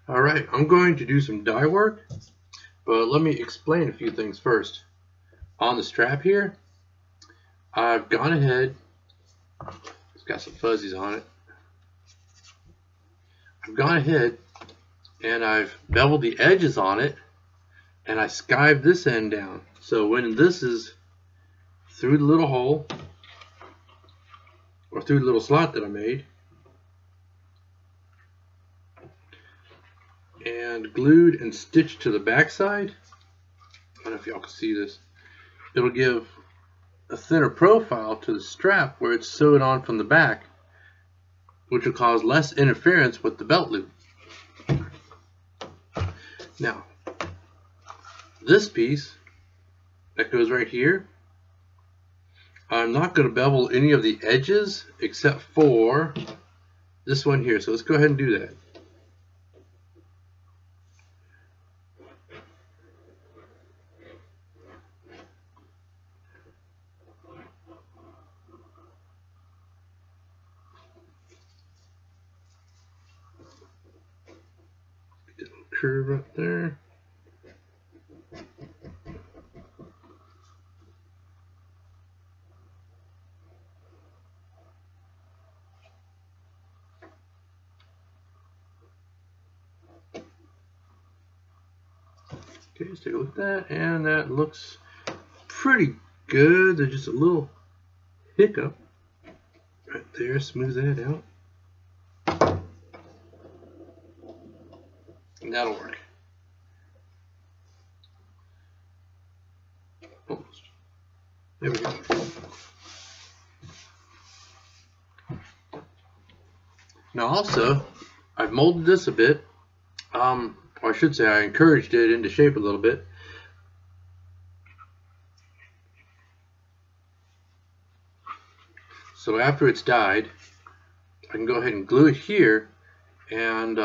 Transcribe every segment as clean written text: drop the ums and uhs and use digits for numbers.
Alright, I'm going to do some dye work, but let me explain a few things first. On the strap here, I've gone ahead, it's got some fuzzies on it. I've gone ahead and I've beveled the edges on it, and I skived this end down. So when this is through the little hole, or through the little slot that I made, and glued and stitched to the back side, I don't know if y'all can see this, it'll give a thinner profile to the strap where it's sewed on from the back, which will cause less interference with the belt loop. Now, this piece that goes right here, I'm not going to bevel any of the edges except for this one here. So let's go ahead and do that. Get a little curve up there. Okay, let's take a look at that, and that looks pretty good. There's just a little hiccup right there. Smooth that out, and that'll work. Almost. There we go. Now also, I've molded this a bit. Or I should say I encouraged it into shape a little bit. So after it's dyed, I can go ahead and glue it here, and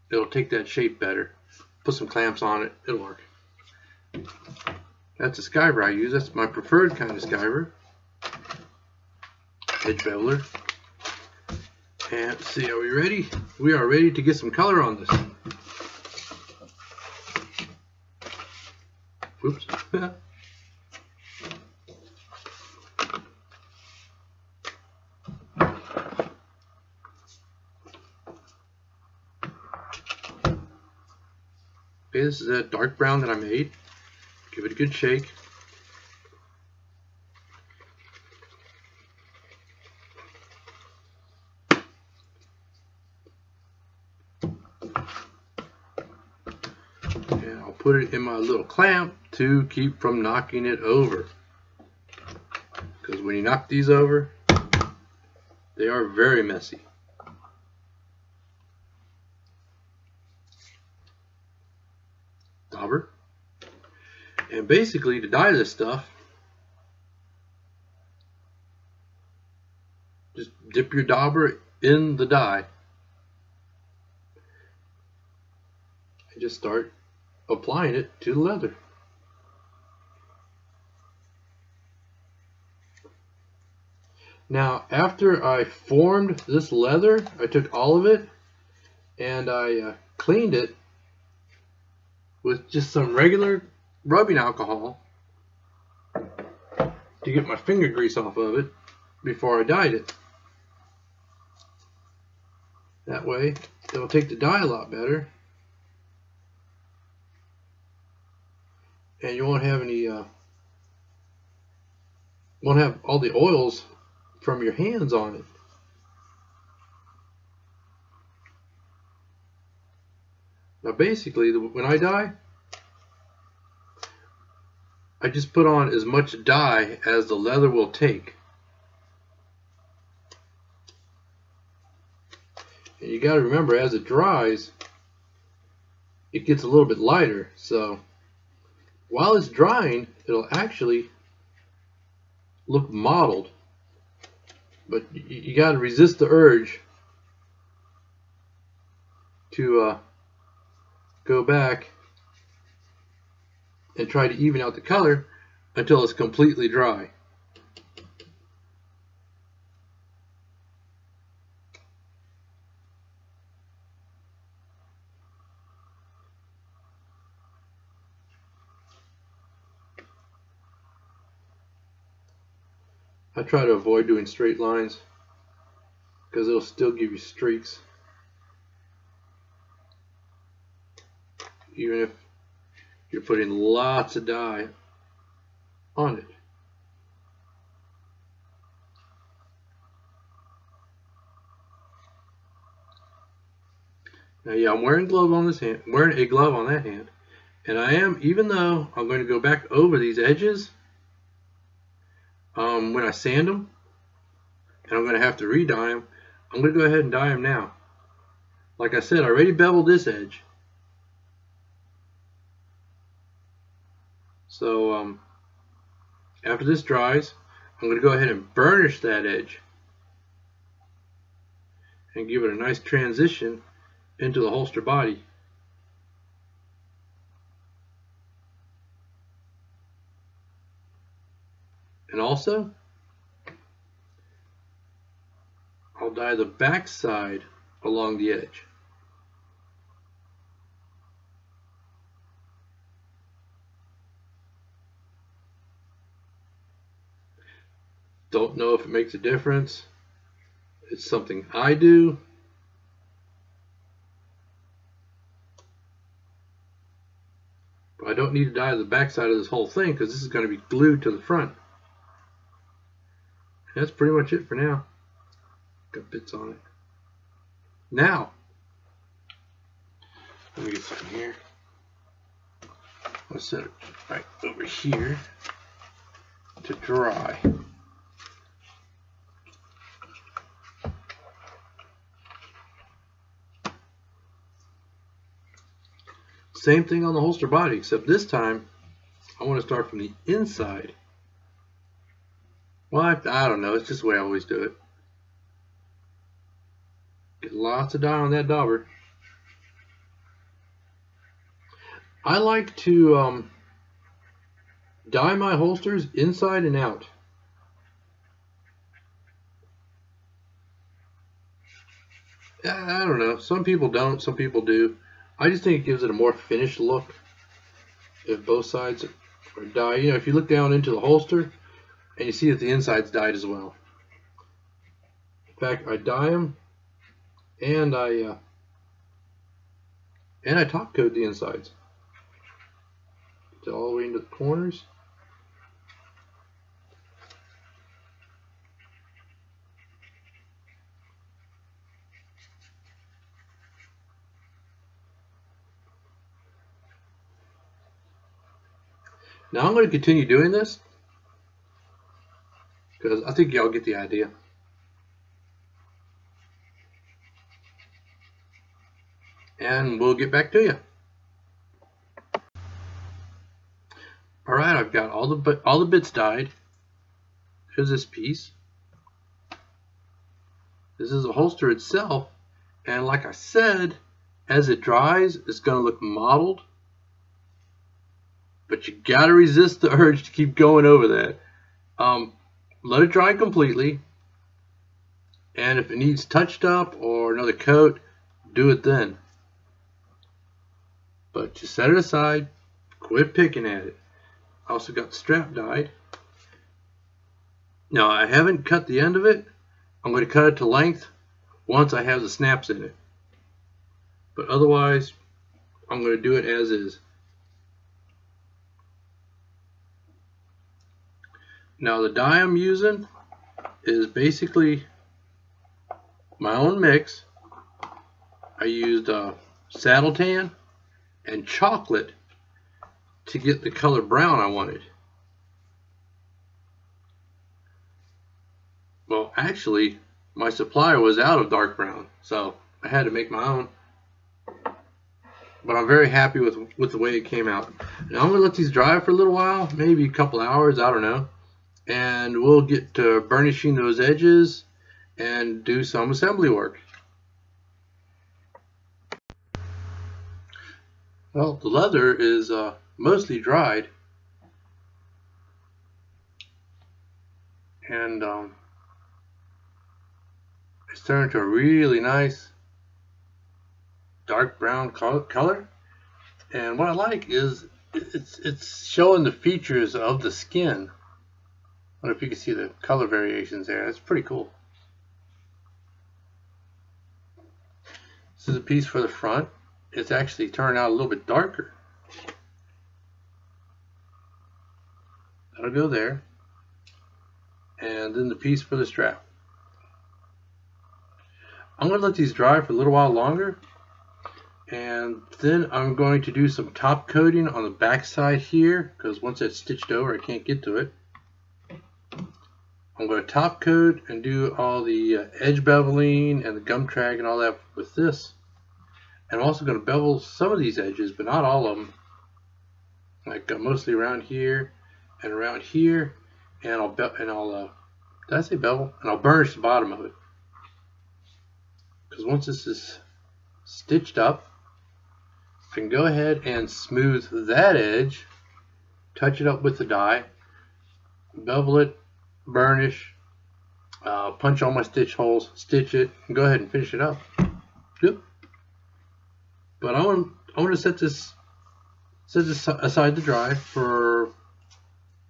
it'll take that shape better. Put some clamps on it, it'll work. That's a skiver I use. That's my preferred kind of skiver. Edge beveler. And let's see, are we ready? We are ready to get some color on this. Oops. Okay, this is that dark brown that I made. Give it a good shake. And I'll put it in my little clamp to keep from knocking it over. Because when you knock these over, they are very messy. Dauber. And basically, to dye this stuff, just dip your dauber in the dye and just start applying it to the leather. Now, after I formed this leather, I took all of it and I cleaned it with just some regular rubbing alcohol to get my finger grease off of it before I dyed it. That way, it'll take the dye a lot better, and you won't have any, won't have all the oils from your hands on it. Now basically, when I dye, I just put on as much dye as the leather will take. And you got to remember, as it dries, it gets a little bit lighter. So while it's drying, it'll actually look mottled. But you got to resist the urge to go back and try to even out the color until it's completely dry. I try to avoid doing straight lines because it'll still give you streaks, even if you're putting lots of dye on it. Now, yeah, I'm wearing glove on this hand, wearing a glove on that hand, and I am, even though I'm going to go back over these edges when I sand them, and I'm going to have to re-dye them, I'm going to go ahead and dye them now. Like I said, I already beveled this edge. So after this dries, I'm going to go ahead and burnish that edge and give it a nice transition into the holster body. And also, I'll dye the back side along the edge. Don't know if it makes a difference. It's something I do. But I don't need to dye the back side of this whole thing because this is going to be glued to the front. That's pretty much it for now. Got bits on it. Now, let me get some here. I'll set it right over here to dry. Same thing on the holster body, except this time I want to start from the inside. Well, I don't know. It's just the way I always do it. Get lots of dye on that dauber. I like to dye my holsters inside and out. I don't know. Some people don't. Some people do. I just think it gives it a more finished look if both sides are dyed. You know, if you look down into the holster and you see that the inside's dyed as well. In fact, I dye them and I top coat the insides. Get all the way into the corners. Now I'm going to continue doing this because I think y'all get the idea. And we'll get back to you. All right, I've got all the bits dyed. Here's this piece. This is the holster itself, and like I said, as it dries, it's going to look mottled. But you gotta resist the urge to keep going over that. Let it dry completely, and if it needs touched up or another coat, do it then. But just set it aside, quit picking at it. I also got the strap dyed. Now I haven't cut the end of it. I'm going to cut it to length once I have the snaps in it. But otherwise, I'm going to do it as is. Now the dye I'm using is basically my own mix. I used saddle tan and chocolate to get the color brown I wanted. Well, actually, my supplier was out of dark brown, so I had to make my own. But I'm very happy with the way it came out. Now I'm going to let these dry for a little while, maybe a couple hours, I don't know. And we'll get to burnishing those edges and do some assembly work. Well, the leather is mostly dried, and it's turned to a really nice dark brown color. And what I like is it's showing the features of the skin. I don't know if you can see the color variations there. That's pretty cool. This is a piece for the front. It's actually turned out a little bit darker. That'll go there. And then the piece for the strap. I'm going to let these dry for a little while longer, and then I'm going to do some top coating on the back side here, because once it's stitched over I can't get to it. I'm going to top coat and do all the edge beveling and the gum track and all that with this. And I'm also going to bevel some of these edges, but not all of them, like mostly around here and around here, and I'll did I say bevel? And I'll burnish the bottom of it. Because once this is stitched up, I can go ahead and smooth that edge, touch it up with the dye, bevel it, burnish, punch all my stitch holes, stitch it, and go ahead and finish it up. Yep. But I want to set this aside to dry for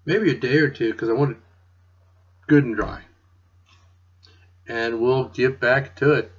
maybe a day or two, because I want it good and dry. And we'll get back to it.